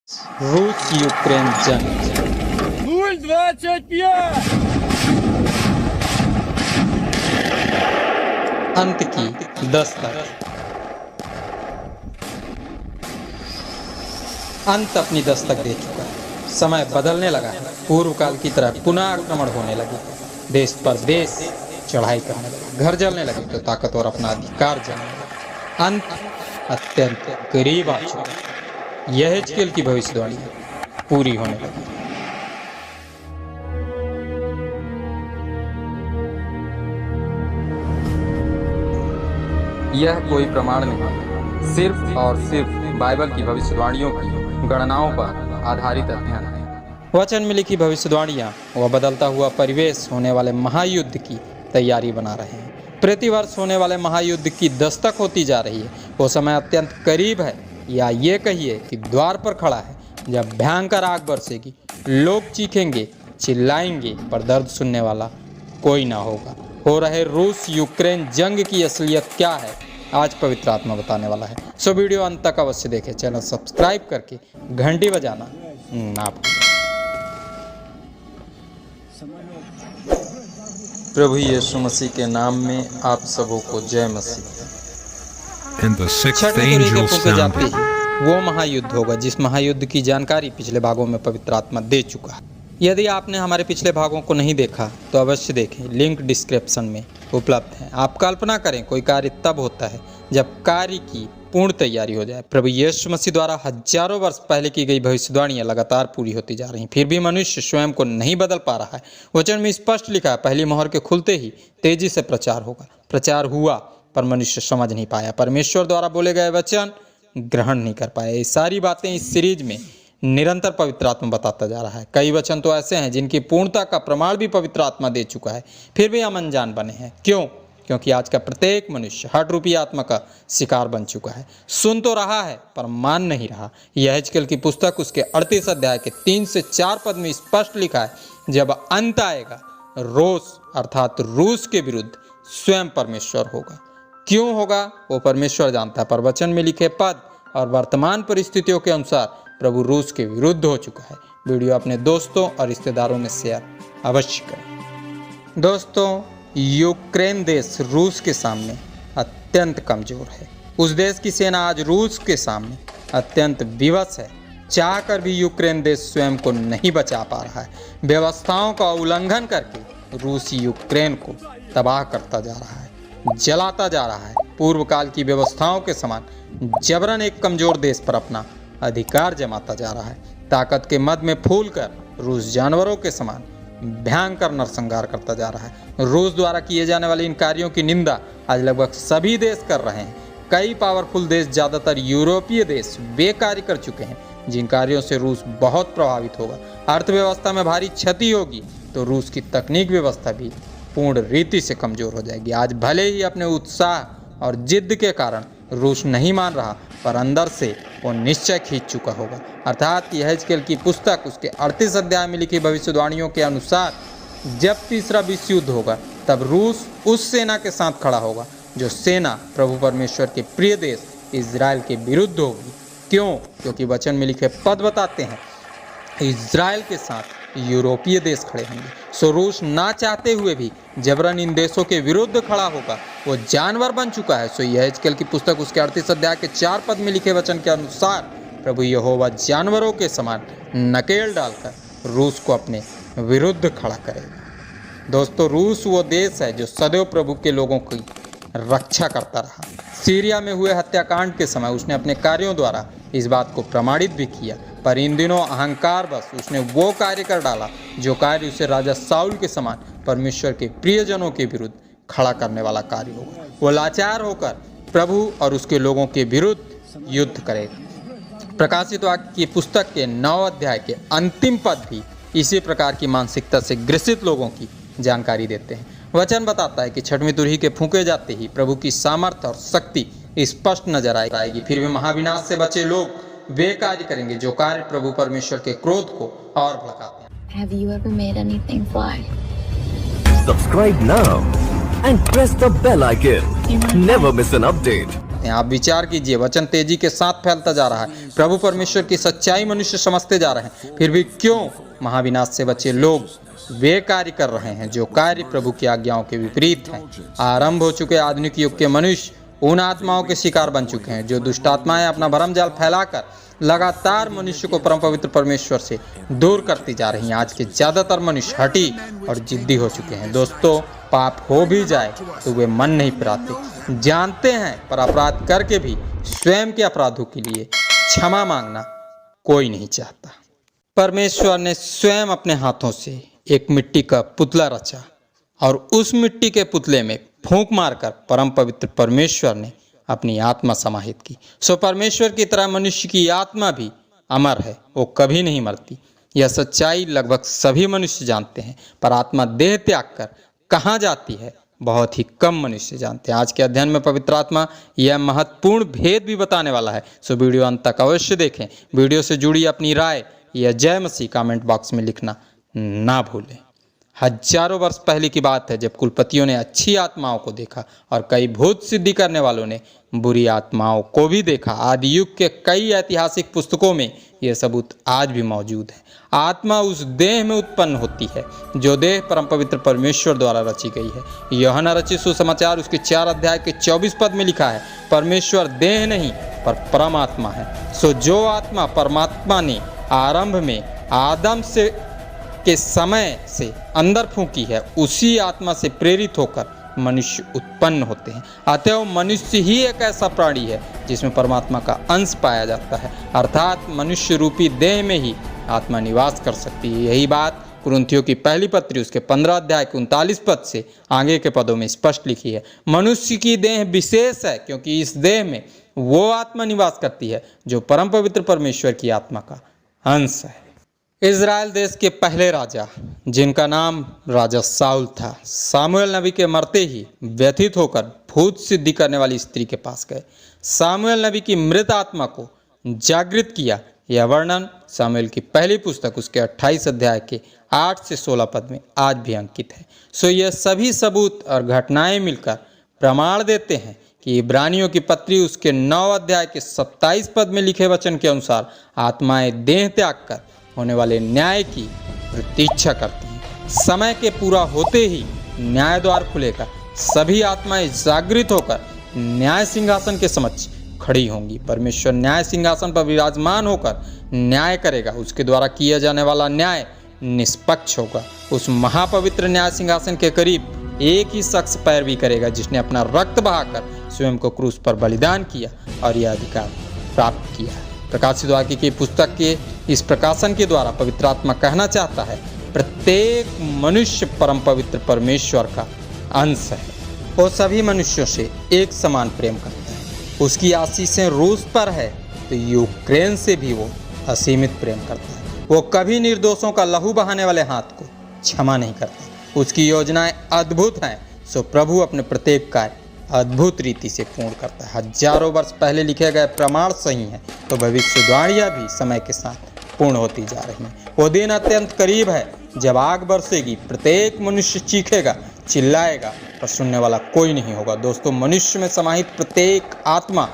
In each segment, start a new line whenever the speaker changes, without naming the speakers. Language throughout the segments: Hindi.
रूस यूक्रेन जंग
0,25!
अंत की दस्तक। अंत अपनी दस्तक दे चुका है। समय बदलने लगा है। पूर्व काल की तरह पुनः आक्रमण होने लगे। देश पर देश चढ़ाई करने लगे। घर जलने लगे तो ताकतवर अपना अधिकार जलने लगे। अंत अत्यंत करीब आ चुका है। यह हिजकियेल की भविष्यवाणी पूरी होने लगी। यह कोई प्रमाण नहीं, सिर्फ और सिर्फ बाइबल की भविष्यवाणियों की गणनाओं पर आधारित अध्ययन है। वचन में लिखी भविष्यवाणियां व बदलता हुआ परिवेश होने वाले महायुद्ध की तैयारी बना रहे हैं। प्रतिवर्ष होने वाले महायुद्ध की दस्तक होती जा रही है। वो समय अत्यंत करीब है, या ये कहिए कि द्वार पर खड़ा है, जब भयंकर आग बरसेगी। लोग चीखेंगे, चिल्लाएंगे, पर दर्द सुनने वाला कोई ना होगा। हो रहे रूस यूक्रेन जंग की असलियत क्या है, आज पवित्र आत्मा बताने वाला है। सो वीडियो अंत तक अवश्य देखें। चैनल सब्सक्राइब करके घंटी बजाना ना भूलें। प्रभु यीशु मसीह के नाम में आप सबों को जय मसीह।
And the sixth
छठवीं तुरही के
angel
फूंके जाते
sounded.
ही वो महायुद्ध होगा जिस महायुद्ध की जानकारी पिछले भागों में पवित्र आत्मा दे चुका है। यदि आपने हमारे पिछले भागों को नहीं देखा तो अवश्य देखें, लिंक डिस्क्रिप्शन में उपलब्ध है। आप कल्पना करें, कोई कार्य तब होता है जब कार्य की पूर्ण तैयारी हो जाए। प्रभु यीशु मसीह द्वारा हजारों वर्ष पहले की गई भविष्यवाणियां लगातार पूरी होती जा रही हैं, फिर भी मनुष्य स्वयं को नहीं बदल पा रहा है। वचन में स्पष्ट लिखा है, पहली मोहर के खुलते ही तेजी से प्रचार होगा। प्रचार हुआ पर मनुष्य समझ नहीं पाया, परमेश्वर द्वारा बोले गए वचन ग्रहण नहीं कर पाए। ये सारी बातें इस सीरीज में निरंतर पवित्र आत्मा बताता जा रहा है। कई वचन तो ऐसे हैं जिनकी पूर्णता का प्रमाण भी पवित्र आत्मा दे चुका है, फिर भी हम अनजान बने हैं। क्यों? क्योंकि आज का प्रत्येक मनुष्य हठ रूपी आत्मा का शिकार बन चुका है। सुन तो रहा है पर मान नहीं रहा। यह हिजकियेल की पुस्तक उसके 38 अध्याय के 3 से 4 पद में स्पष्ट लिखा है, जब अंत आएगा रोष अर्थात रूस के विरुद्ध स्वयं परमेश्वर होगा। क्यों होगा वो परमेश्वर जानता है, पर वचन में लिखे पद और वर्तमान परिस्थितियों के अनुसार प्रभु रूस के विरुद्ध हो चुका है। वीडियो अपने दोस्तों और रिश्तेदारों में शेयर अवश्य करें। दोस्तों, यूक्रेन देश रूस के सामने अत्यंत कमजोर है। उस देश की सेना आज रूस के सामने अत्यंत विवश है। चाहकर भी यूक्रेन देश स्वयं को नहीं बचा पा रहा है। व्यवस्थाओं का उल्लंघन करके रूस यूक्रेन को तबाह करता जा रहा है, जलाता जा रहा है। पूर्व काल की व्यवस्थाओं के समान जबरन एक कमजोर देश पर अपना अधिकार जमाता जा रहा है। ताकत के मद में फूलकर रूस जानवरों के समान भयंकर नरसंहार करता जा रहा है। रूस द्वारा किए जाने वाले इन कार्यों की निंदा आज लगभग सभी देश कर रहे हैं। कई पावरफुल देश, ज़्यादातर यूरोपीय देश, वे कार्य कर चुके हैं जिन कार्यों से रूस बहुत प्रभावित होगा। अर्थव्यवस्था में भारी क्षति होगी तो रूस की तकनीक व्यवस्था भी पूर्ण रीति से कमजोर हो जाएगी। आज भले ही अपने उत्साह और जिद्द के कारण रूस नहीं मान रहा, पर अंदर से वो निश्चय खींच चुका होगा। अर्थात यह हिजकियेल की पुस्तक उसके 38 अध्याय में लिखी भविष्यवाणियों के अनुसार जब तीसरा विश्व युद्ध होगा तब रूस उस सेना के साथ खड़ा होगा जो सेना प्रभु परमेश्वर के प्रिय देश इजराइल के विरुद्ध होगी। क्यों? क्योंकि वचन में लिखे पद बताते हैं, इजराइल के साथ यूरोपीय देश खड़े होंगे। सो रूस ना चाहते हुए भी जबरन इन देशों के विरुद्ध खड़ा होगा। वो जानवर बन चुका है। सो यह हिजकियेल की पुस्तक उसके 38 अध्याय के 4 पद में लिखे वचन के अनुसार प्रभु यहोवा जानवरों के समान नकेल डालकर रूस को अपने विरुद्ध खड़ा करेगा। दोस्तों, रूस वो देश है जो सदैव प्रभु के लोगों की रक्षा करता रहा। सीरिया में हुए हत्याकांड के समय उसने अपने कार्यों द्वारा इस बात को प्रमाणित भी किया, पर इन दिनों अहंकार बस उसने वो कार्य कर डाला जो कार्य उसे राजा साउल के समान परमेश्वर के प्रियजनों के विरुद्ध खड़ा करने वाला कार्य होगा। वो लाचार होकर प्रभु और उसके लोगों के विरुद्ध युद्ध करेगा। प्रकाशित वाक्य की पुस्तक के 9 अध्याय के अंतिम पद भी इसी प्रकार की मानसिकता से ग्रसित लोगों की जानकारी देते हैं। वचन बताता है कि छठवीं तुरही के फूंके जाते ही प्रभु की सामर्थ्य और शक्ति स्पष्ट नजर आएगी। फिर भी महाविनाश से बचे लोग वे कार्य करेंगे जो कार्य प्रभु परमेश्वर के क्रोध को और भड़काते हैं।
Have you ever made anything fly?
Subscribe now and press the bell icon. Never miss an update.
सकते हैं। आप विचार कीजिए, वचन तेजी के साथ फैलता जा रहा है, प्रभु परमेश्वर की सच्चाई मनुष्य समझते जा रहे हैं, फिर भी क्यों महाविनाश से बचे लोग वे कार्य कर रहे हैं जो कार्य प्रभु की आज्ञाओं के विपरीत हैं। आरंभ हो चुके आधुनिक युग के मनुष्य उन आत्माओं के शिकार बन चुके हैं जो दुष्ट आत्माएं अपना भरम जाल फैलाकर लगातार मनुष्य को परम पवित्र परमेश्वर से दूर करती जा रही हैं। आज के ज्यादातर मनुष्य हठी और जिद्दी हो चुके हैं। दोस्तों, पाप हो भी जाए तो वे मन नहीं फिराते, जानते हैं, पर अपराध करके भी स्वयं के अपराधों के लिए क्षमा मांगना कोई नहीं चाहता। परमेश्वर ने स्वयं अपने हाथों से एक मिट्टी का पुतला रचा और उस मिट्टी के पुतले में फूंक मारकर परम पवित्र परमेश्वर ने अपनी आत्मा समाहित की। सो परमेश्वर की तरह मनुष्य की आत्मा भी अमर है, वो कभी नहीं मरती। यह सच्चाई लगभग सभी मनुष्य जानते हैं, पर आत्मा देह त्याग कर कहाँ जाती है बहुत ही कम मनुष्य जानते हैं। आज के अध्ययन में पवित्र आत्मा यह महत्वपूर्ण भेद भी बताने वाला है। सो वीडियो अंत तक अवश्य देखें। वीडियो से जुड़ी अपनी राय या जय मसीह कमेंट बॉक्स में लिखना ना भूलें। हजारों वर्ष पहले की बात है जब कुलपतियों ने अच्छी आत्माओं को देखा और कई भूत सिद्धि करने वालों ने बुरी आत्माओं को भी देखा। आदि युग के कई ऐतिहासिक पुस्तकों में यह सबूत आज भी मौजूद है। आत्मा उस देह में उत्पन्न होती है जो देह परम पवित्र परमेश्वर द्वारा रची गई है। यूहन्ना रचित सुसमाचार उसके 4 अध्याय के 24 पद में लिखा है, परमेश्वर देह नहीं पर परमात्मा है। सो जो आत्मा परमात्मा ने आरंभ में आदम से के समय से अंदर फूंकी है, उसी आत्मा से प्रेरित होकर मनुष्य उत्पन्न होते हैं। अतएव मनुष्य ही एक ऐसा प्राणी है जिसमें परमात्मा का अंश पाया जाता है, अर्थात मनुष्य रूपी देह में ही आत्मा निवास कर सकती है। यही बात कुरिन्थियों की पहली पत्री उसके 15 अध्याय के 39 पद से आगे के पदों में स्पष्ट लिखी है। मनुष्य की देह विशेष है क्योंकि इस देह में वो आत्मा निवास करती है जो परम पवित्र परमेश्वर की आत्मा का अंश है। इज़राइल देश के पहले राजा, जिनका नाम राजा साउल था, सामुएल नबी के मरते ही व्यथित होकर भूत सिद्धि करने वाली स्त्री के पास गए। सामुएल नबी की मृत आत्मा को जागृत किया। यह वर्णन सामुएल की पहली पुस्तक उसके 28 अध्याय के 8 से 16 पद में आज भी अंकित है। सो यह सभी सबूत और घटनाएं मिलकर प्रमाण देते हैं कि इब्रानियों की पत्री उसके 9 अध्याय के 27 पद में लिखे वचन के अनुसार आत्माएं देह त्याग कर होने वाले न्याय की प्रतीक्षा करती हैं। समय के पूरा होते ही न्याय द्वार खुलेगा। सभी आत्माएं जागृत होकर न्याय सिंहासन के समक्ष खड़ी होंगी। परमेश्वर न्याय सिंहासन पर विराजमान होकर न्याय करेगा। उसके द्वारा किया जाने वाला न्याय निष्पक्ष होगा। उस महापवित्र न्याय सिंहासन के करीब एक ही शख्स पैरवी करेगा जिसने अपना रक्त बहाकर स्वयं को क्रूस पर बलिदान किया और यह अधिकार प्राप्त किया है। प्रकाशित वाक्य की पुस्तक के इस प्रकाशन के द्वारा पवित्र आत्मा कहना चाहता है, प्रत्येक मनुष्य परम पवित्र परमेश्वर का अंश है। वो सभी मनुष्यों से एक समान प्रेम करता है। उसकी आशीषें रूस पर है तो यूक्रेन से भी वो असीमित प्रेम करता है। वो कभी निर्दोषों का लहू बहाने वाले हाथ को क्षमा नहीं करता। उसकी योजनाएं अद्भुत हैं। सो प्रभु अपने प्रत्येक कार्य अद्भुत रीति से पूर्ण करता है। हजारों वर्ष पहले लिखे गए प्रमाण सही हैं तो भविष्यवाणियां भी समय के साथ पूर्ण होती जा रही हैं। वो दिन अत्यंत करीब है जब आग बरसेगी, प्रत्येक मनुष्य चीखेगा, चिल्लाएगा, पर सुनने वाला कोई नहीं होगा। दोस्तों, मनुष्य में समाहित प्रत्येक आत्मा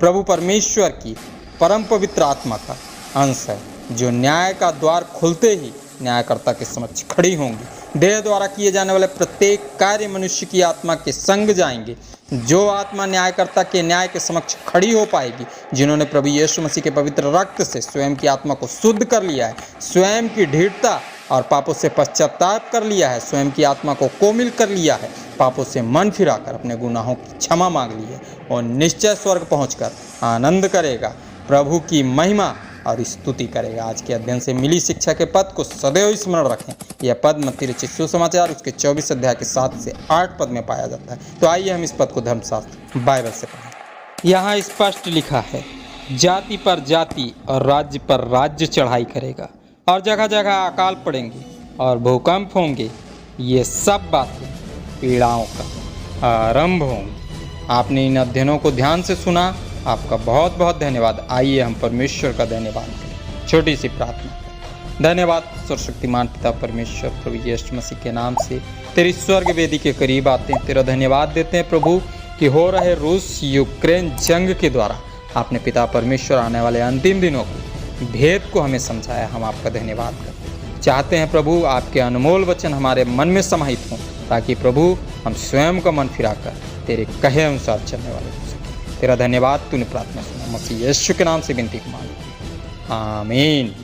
प्रभु परमेश्वर की परम पवित्र आत्मा का अंश है जो न्याय का द्वार खुलते ही न्यायकर्ता के समक्ष खड़ी होंगी। देह द्वारा किए जाने वाले प्रत्येक कार्य मनुष्य की आत्मा के संग जाएंगे। जो आत्मा न्यायकर्ता के न्याय के समक्ष खड़ी हो पाएगी, जिन्होंने प्रभु यीशु मसीह के पवित्र रक्त से स्वयं की आत्मा को शुद्ध कर लिया है, स्वयं की दृढ़ता और पापों से पश्चाताप कर लिया है, स्वयं की आत्मा को कोमिल कर लिया है, पापों से मन फिराकर अपने गुनाहों की क्षमा मांग ली है और निश्चय स्वर्ग पहुंचकर आनंद करेगा, प्रभु की महिमा और स्तुति करेगा। आज के अध्ययन से मिली शिक्षा के पद को सदैव स्मरण रखें। यह पद मत्ती रचित सुसमाचार उसके 24 अध्याय के 7 से 8 पद में पाया जाता है। तो आइए हम इस पद को धर्मशास्त्र बाइबल से पढ़ें। यहाँ स्पष्ट लिखा है, जाति पर जाति और राज्य पर राज्य चढ़ाई करेगा और जगह जगह अकाल पड़ेंगे और भूकंप होंगे। ये सब बातें पीड़ाओं का आरंभ होंगी। आपने इन अध्ययनों को ध्यान से सुना, आपका बहुत बहुत धन्यवाद। आइए हम परमेश्वर का धन्यवाद करें। छोटी सी प्रार्थना करें। धन्यवाद सर्वशक्तिमान पिता परमेश्वर, प्रभु यीशु मसीह के नाम से तेरी स्वर्ग वेदी के करीब आते हैं, तेरा धन्यवाद देते हैं प्रभु कि हो रहे रूस यूक्रेन जंग के द्वारा आपने पिता परमेश्वर आने वाले अंतिम दिनों के भेद को हमें समझाया। हम आपका धन्यवाद करते हैं। चाहते हैं प्रभु आपके अनमोल वचन हमारे मन में समाहित हों, ताकि प्रभु हम स्वयं का मन फिराकर तेरे कहे अनुसार चलने वाले हो सकें। तेरा धन्यवाद, तूने प्रार्थना सुना। मसीह यीशु के नाम से विनती मांगी, आमीन।